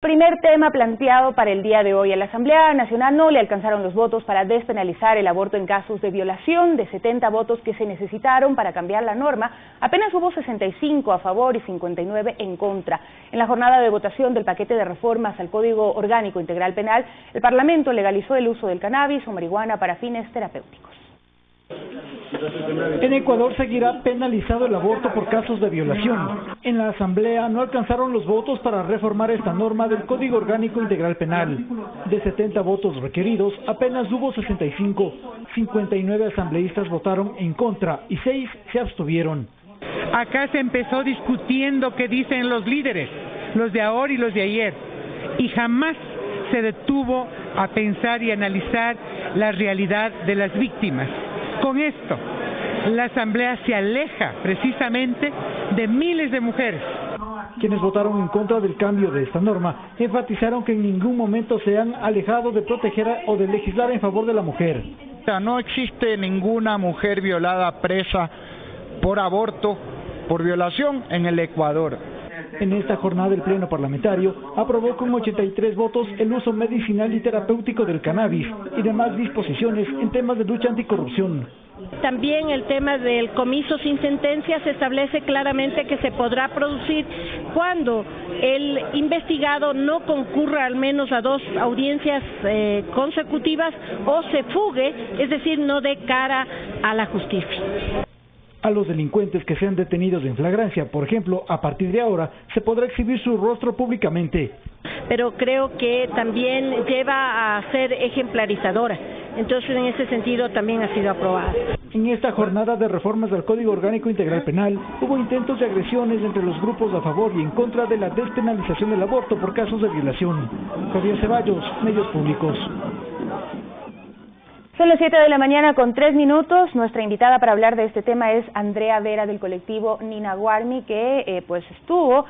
Primer tema planteado para el día de hoy. A la Asamblea Nacional no le alcanzaron los votos para despenalizar el aborto en casos de violación. De 70 votos que se necesitaron para cambiar la norma, apenas hubo 65 a favor y 59 en contra. En la jornada de votación del paquete de reformas al Código Orgánico Integral Penal, el Parlamento legalizó el uso del cannabis o marihuana para fines terapéuticos. En Ecuador seguirá penalizado el aborto por casos de violación. En la Asamblea no alcanzaron los votos para reformar esta norma del Código Orgánico Integral Penal. De 70 votos requeridos, apenas hubo 65. 59 asambleístas votaron en contra y 6 se abstuvieron. Acá se empezó discutiendo qué dicen los líderes, los de ahora y los de ayer, y jamás se detuvo a pensar y analizar la realidad de las víctimas. Con esto, la Asamblea se aleja precisamente de miles de mujeres. Quienes votaron en contra del cambio de esta norma enfatizaron que en ningún momento se han alejado de proteger o de legislar en favor de la mujer. No existe ninguna mujer violada presa por aborto, por violación en el Ecuador. En esta jornada el Pleno Parlamentario aprobó con 83 votos el uso medicinal y terapéutico del cannabis y demás disposiciones en temas de lucha anticorrupción. También el tema del comiso sin sentencia se establece claramente que se podrá producir cuando el investigado no concurra al menos a 2 audiencias consecutivas o se fugue, es decir, no dé cara a la justicia. A los delincuentes que sean detenidos en flagrancia, por ejemplo, a partir de ahora, se podrá exhibir su rostro públicamente. Pero creo que también lleva a ser ejemplarizadora. Entonces, en ese sentido, también ha sido aprobada. En esta jornada de reformas del Código Orgánico Integral Penal, hubo intentos de agresiones entre los grupos a favor y en contra de la despenalización del aborto por casos de violación. Javier Ceballos, Medios Públicos. Son las 7 de la mañana con 3 minutos. Nuestra invitada para hablar de este tema es Andrea Vera del colectivo Ninaguarmi, que pues estuvo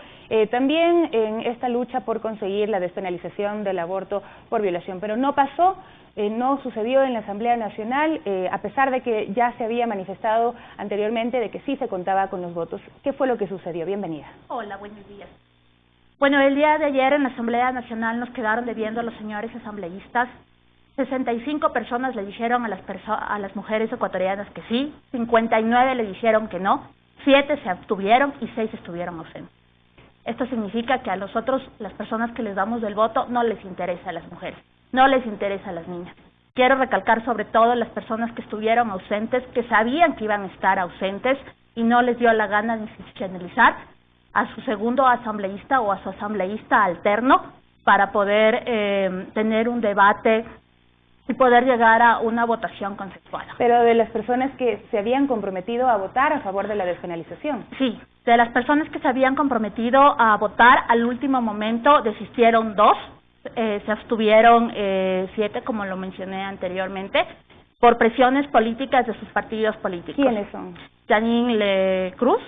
también en esta lucha por conseguir la despenalización del aborto por violación, pero no pasó, no sucedió en la Asamblea Nacional, a pesar de que ya se había manifestado anteriormente de que sí se contaba con los votos. ¿Qué fue lo que sucedió? Bienvenida. Hola, buenos días. Bueno, el día de ayer en la Asamblea Nacional nos quedaron debiendo los señores asambleístas. 65 personas le dijeron a las mujeres ecuatorianas que sí, 59 le dijeron que no, 7 se abstuvieron y 6 estuvieron ausentes. Esto significa que a nosotros, las personas que les damos el voto, no les interesa a las mujeres, no les interesa a las niñas. Quiero recalcar sobre todo las personas que estuvieron ausentes, que sabían que iban a estar ausentes y no les dio la gana de institucionalizar a su segundo asambleísta o a su asambleísta alterno para poder tener un debate y poder llegar a una votación consensuada. Pero de las personas que se habían comprometido a votar a favor de la despenalización. Sí, de las personas que se habían comprometido a votar, al último momento desistieron 2, se abstuvieron 7, como lo mencioné anteriormente, por presiones políticas de sus partidos políticos. ¿Quiénes son? Janine Cruz,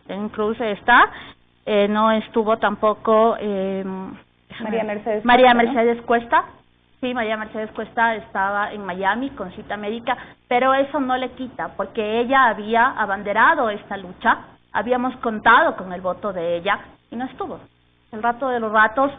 en Cruz está, no estuvo tampoco María Mercedes Cuesta, María Mercedes Cuesta. Sí, María Mercedes Cuesta estaba en Miami con cita médica, pero eso no le quita, porque ella había abanderado esta lucha, habíamos contado con el voto de ella y no estuvo. El rato de los ratos,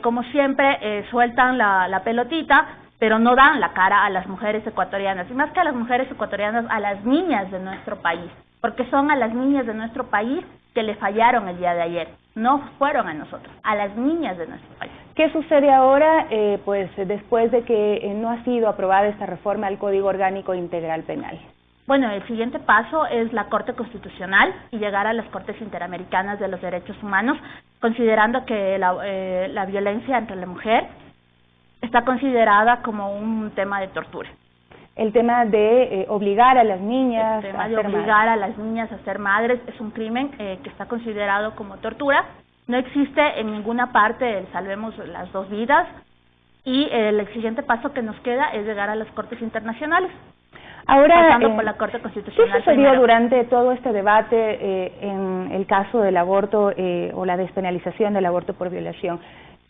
como siempre, sueltan la pelotita, pero no dan la cara a las mujeres ecuatorianas, y más que a las mujeres ecuatorianas, a las niñas de nuestro país, porque son a las niñas de nuestro país que le fallaron el día de ayer, no fueron a nosotros, a las niñas de nuestro país. ¿Qué sucede ahora, pues después de que no ha sido aprobada esta reforma al Código Orgánico Integral Penal? Bueno, el siguiente paso es la Corte Constitucional y llegar a las Cortes Interamericanas de los Derechos Humanos, considerando que la violencia entre la mujer está considerada como un tema de tortura. El tema de obligar a las niñas a ser madres es un crimen que está considerado como tortura. No existe en ninguna parte el salvemos las 2 vidas y el siguiente paso que nos queda es llegar a las Cortes Internacionales. Ahora, pasando por la Corte Constitucional. ¿Qué sucedió durante todo este debate en el caso del aborto o la despenalización del aborto por violación?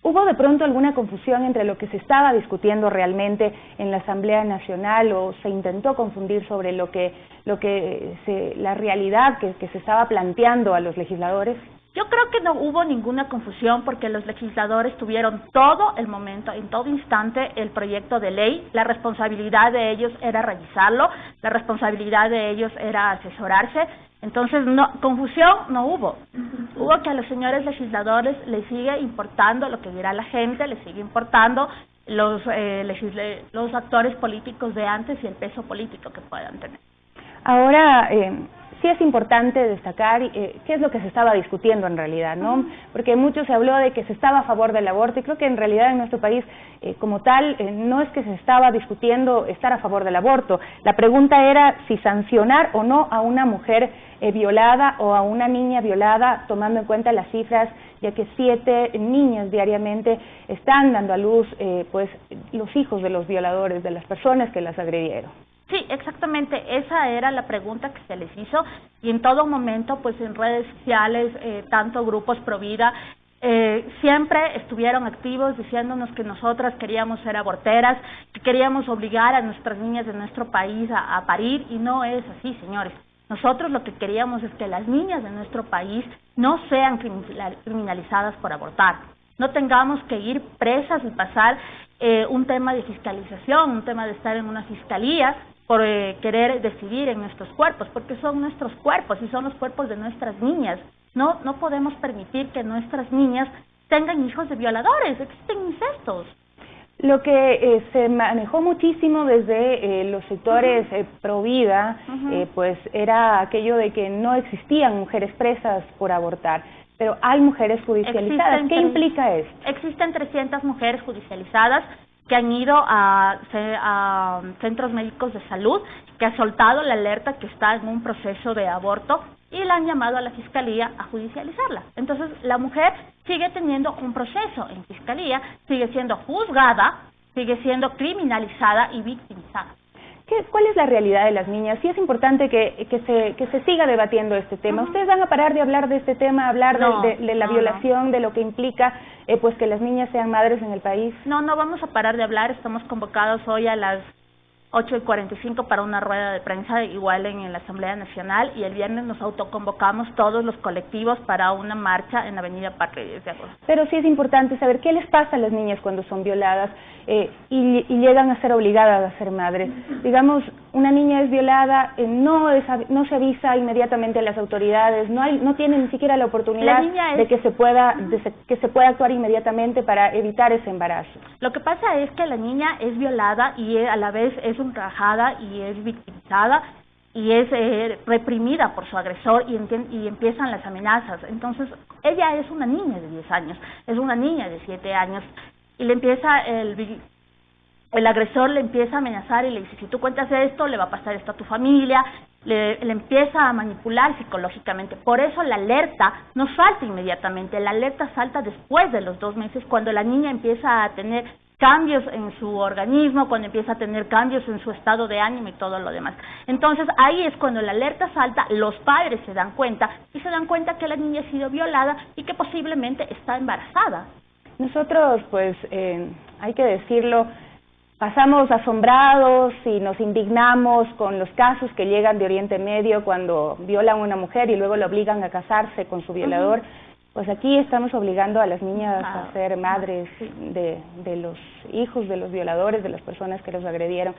¿Hubo de pronto alguna confusión entre lo que se estaba discutiendo realmente en la Asamblea Nacional o se intentó confundir sobre la realidad que se estaba planteando a los legisladores? Yo creo que no hubo ninguna confusión porque los legisladores tuvieron todo el momento, en todo instante, el proyecto de ley. La responsabilidad de ellos era revisarlo, la responsabilidad de ellos era asesorarse. Entonces, confusión no hubo. Hubo que a los señores legisladores les sigue importando lo que dirá la gente, les sigue importando los actores políticos de antes y el peso político que puedan tener. Ahora, sí es importante destacar qué es lo que se estaba discutiendo en realidad, ¿no? Porque mucho se habló de que se estaba a favor del aborto y creo que en realidad en nuestro país como tal no es que se estaba discutiendo estar a favor del aborto. La pregunta era si sancionar o no a una mujer violada o a una niña violada, tomando en cuenta las cifras, ya que 7 niñas diariamente están dando a luz pues los hijos de los violadores, de las personas que las agredieron. Sí, exactamente, esa era la pregunta que se les hizo y en todo momento, pues en redes sociales, tanto grupos pro vida, siempre estuvieron activos diciéndonos que nosotras queríamos ser aborteras, que queríamos obligar a nuestras niñas de nuestro país a parir y no es así, señores. Nosotros lo que queríamos es que las niñas de nuestro país no sean criminalizadas por abortar, no tengamos que ir presas y pasar un tema de fiscalización, un tema de estar en una fiscalía por querer decidir en nuestros cuerpos, porque son nuestros cuerpos y son los cuerpos de nuestras niñas. No podemos permitir que nuestras niñas tengan hijos de violadores, existen incestos. Lo que se manejó muchísimo desde los sectores pro vida, pues era aquello de que no existían mujeres presas por abortar, pero hay mujeres judicializadas. ¿Qué implica esto? Existen 300 mujeres judicializadas que han ido a centros médicos de salud, que ha soltado la alerta que está en un proceso de aborto y la han llamado a la fiscalía a judicializarla. Entonces, la mujer sigue teniendo un proceso en fiscalía, sigue siendo juzgada, sigue siendo criminalizada y victimizada. ¿Cuál es la realidad de las niñas? Sí es importante que se siga debatiendo este tema. ¿Ustedes van a parar de hablar de este tema, hablar de la violación, de lo que implica pues que las niñas sean madres en el país? No vamos a parar de hablar. Estamos convocados hoy a las 8:45 para una rueda de prensa igual en la Asamblea Nacional y el viernes nos autoconvocamos todos los colectivos para una marcha en la Avenida Patria 10 de agosto. Pero sí es importante saber qué les pasa a las niñas cuando son violadas y llegan a ser obligadas a ser madres. Digamos, una niña es violada, no se avisa inmediatamente a las autoridades, no tiene ni siquiera la oportunidad de que se pueda actuar inmediatamente para evitar ese embarazo. Lo que pasa es que la niña es violada y a la vez es ultrajada y es victimizada y es reprimida por su agresor y empiezan las amenazas. Entonces, ella es una niña de 10 años, es una niña de 7 años y le empieza el agresor le empieza a amenazar y le dice, si tú cuentas esto, le va a pasar esto a tu familia, le empieza a manipular psicológicamente. Por eso la alerta no salta inmediatamente, la alerta salta después de los 2 meses, cuando la niña empieza a tener cambios en su organismo, cuando empieza a tener cambios en su estado de ánimo y todo lo demás. Entonces, ahí es cuando la alerta salta, los padres se dan cuenta y se dan cuenta que la niña ha sido violada y que posiblemente está embarazada. Nosotros, pues, hay que decirlo, pasamos asombrados y nos indignamos con los casos que llegan de Oriente Medio cuando violan a una mujer y luego la obligan a casarse con su violador. Pues aquí estamos obligando a las niñas a ser madres de los hijos de los violadores, de las personas que los agredieron.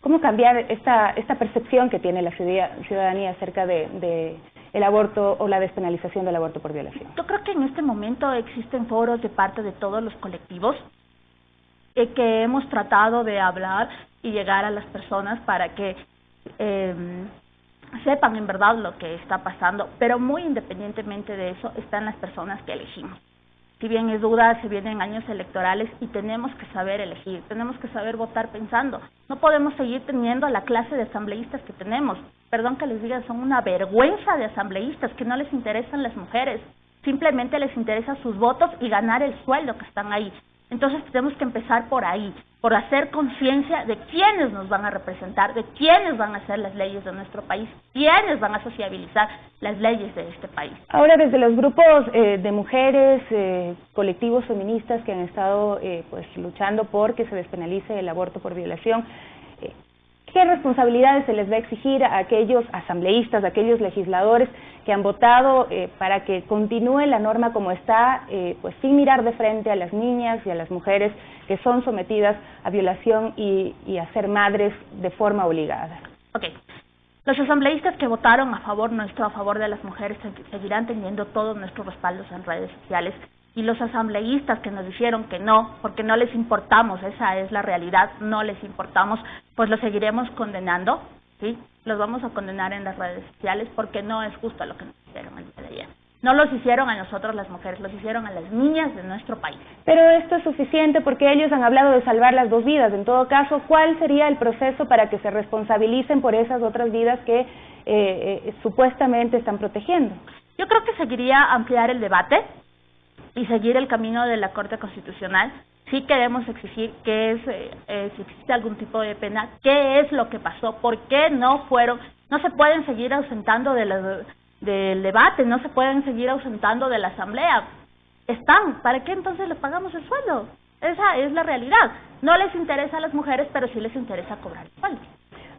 ¿Cómo cambiar esta percepción que tiene la ciudadanía acerca de el aborto o la despenalización del aborto por violación? Yo creo que en este momento existen foros de parte de todos los colectivos que hemos tratado de hablar y llegar a las personas para que sepan en verdad lo que está pasando, pero muy independientemente de eso están las personas que elegimos. Si bien es duda, se vienen años electorales y tenemos que saber elegir, tenemos que saber votar pensando. No podemos seguir teniendo la clase de asambleístas que tenemos. Perdón que les diga, son una vergüenza de asambleístas que no les interesan las mujeres. Simplemente les interesan sus votos y ganar el sueldo que están ahí. Entonces tenemos que empezar por ahí, por hacer conciencia de quiénes nos van a representar, de quiénes van a hacer las leyes de nuestro país, quiénes van a sociabilizar las leyes de este país. Ahora, desde los grupos de mujeres, colectivos feministas que han estado pues luchando por que se despenalice el aborto por violación, ¿Qué responsabilidades se les va a exigir a aquellos asambleístas, a aquellos legisladores que han votado para que continúe la norma como está, pues sin mirar de frente a las niñas y a las mujeres que son sometidas a violación y a ser madres de forma obligada? Okay. Los asambleístas que votaron a favor nuestro, a favor de las mujeres, seguirán teniendo todos nuestros respaldos en redes sociales. Y los asambleístas que nos dijeron que no, porque no les importamos, esa es la realidad, no les importamos, pues los seguiremos condenando, ¿sí? Los vamos a condenar en las redes sociales porque no es justo lo que nos hicieron el día de ayer. No los hicieron a nosotros las mujeres, los hicieron a las niñas de nuestro país. Pero esto es suficiente porque ellos han hablado de salvar las 2 vidas. En todo caso, ¿cuál sería el proceso para que se responsabilicen por esas otras vidas que supuestamente están protegiendo? Yo creo que seguiría ampliar el debate y seguir el camino de la Corte Constitucional. Sí queremos exigir que si existe algún tipo de pena, qué es lo que pasó, por qué no se pueden seguir ausentando del debate, no se pueden seguir ausentando de la asamblea. ¿Para qué entonces les pagamos el sueldo? Esa es la realidad. No les interesa a las mujeres, pero sí les interesa cobrar el sueldo.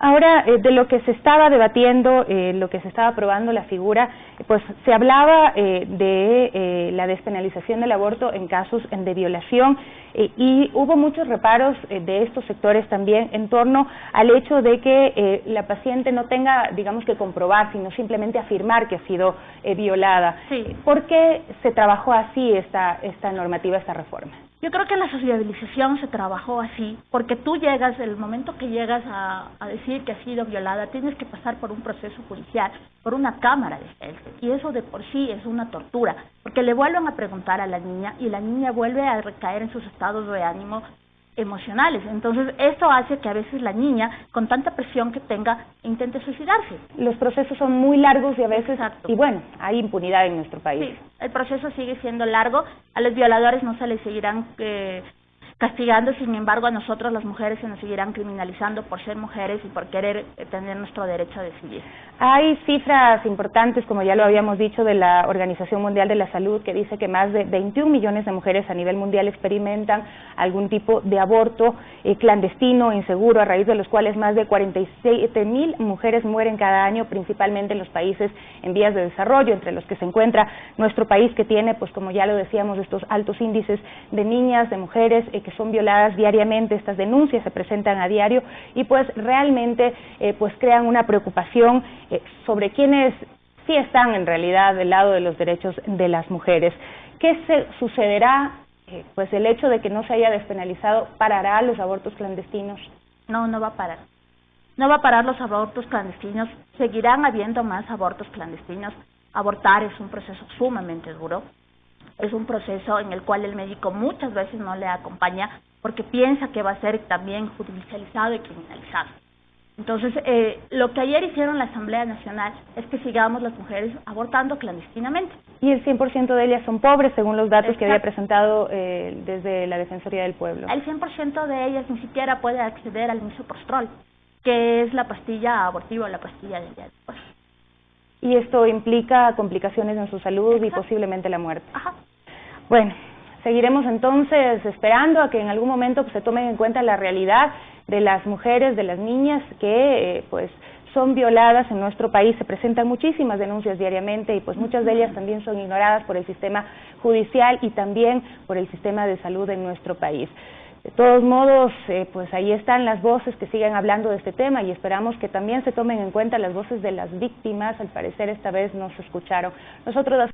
Ahora, de lo que se estaba debatiendo, lo que se estaba aprobando la figura, pues se hablaba de la despenalización del aborto en casos de violación y hubo muchos reparos de estos sectores también en torno al hecho de que la paciente no tenga, digamos, que comprobar, sino simplemente afirmar que ha sido violada. Sí. ¿Por qué se trabajó así esta normativa, esta reforma? Yo creo que en la sociabilización se trabajó así, porque tú llegas, el momento que llegas a decir que has sido violada, tienes que pasar por un proceso judicial, por una cámara de jueces, y eso de por sí es una tortura, porque le vuelven a preguntar a la niña, y la niña vuelve a recaer en sus estados de ánimo emocionales. Entonces, esto hace que a veces la niña, con tanta presión que tenga, intente suicidarse. Los procesos son muy largos y a veces, Exacto. y bueno, hay impunidad en nuestro país. Sí, el proceso sigue siendo largo, a los violadores no se les seguirán castigando, sin embargo a nosotros las mujeres se nos seguirán criminalizando por ser mujeres y por querer tener nuestro derecho a decidir. Hay cifras importantes, como ya lo habíamos dicho, de la Organización Mundial de la Salud, que dice que más de 21 millones de mujeres a nivel mundial experimentan algún tipo de aborto clandestino, inseguro, a raíz de los cuales más de 47,000 mujeres mueren cada año, principalmente en los países en vías de desarrollo, entre los que se encuentra nuestro país, que tiene, pues como ya lo decíamos, estos altos índices de niñas, de mujeres que son violadas diariamente. Estas denuncias se presentan a diario y pues realmente pues crean una preocupación sobre quienes sí están en realidad del lado de los derechos de las mujeres. ¿Qué sucederá? Pues el hecho de que no se haya despenalizado, ¿parará los abortos clandestinos? No, no va a parar. No va a parar los abortos clandestinos, seguirán habiendo más abortos clandestinos. Abortar es un proceso sumamente duro, es un proceso en el cual el médico muchas veces no le acompaña porque piensa que va a ser también judicializado y criminalizado. Entonces, lo que ayer hicieron la Asamblea Nacional es que sigamos las mujeres abortando clandestinamente. Y el 100% de ellas son pobres, según los datos Exacto. que había presentado desde la Defensoría del Pueblo. El 100% de ellas ni siquiera puede acceder al misoprostol, que es la pastilla abortiva, la pastilla del día después. Y esto implica complicaciones en su salud. Exacto. Y posiblemente la muerte. Ajá. Bueno, seguiremos entonces esperando a que en algún momento pues, se tomen en cuenta la realidad de las mujeres, de las niñas que pues son violadas en nuestro país. Se presentan muchísimas denuncias diariamente y pues muchas de ellas también son ignoradas por el sistema judicial y también por el sistema de salud en nuestro país. De todos modos, pues ahí están las voces que siguen hablando de este tema y esperamos que también se tomen en cuenta las voces de las víctimas. Al parecer esta vez no se escucharon. Nosotros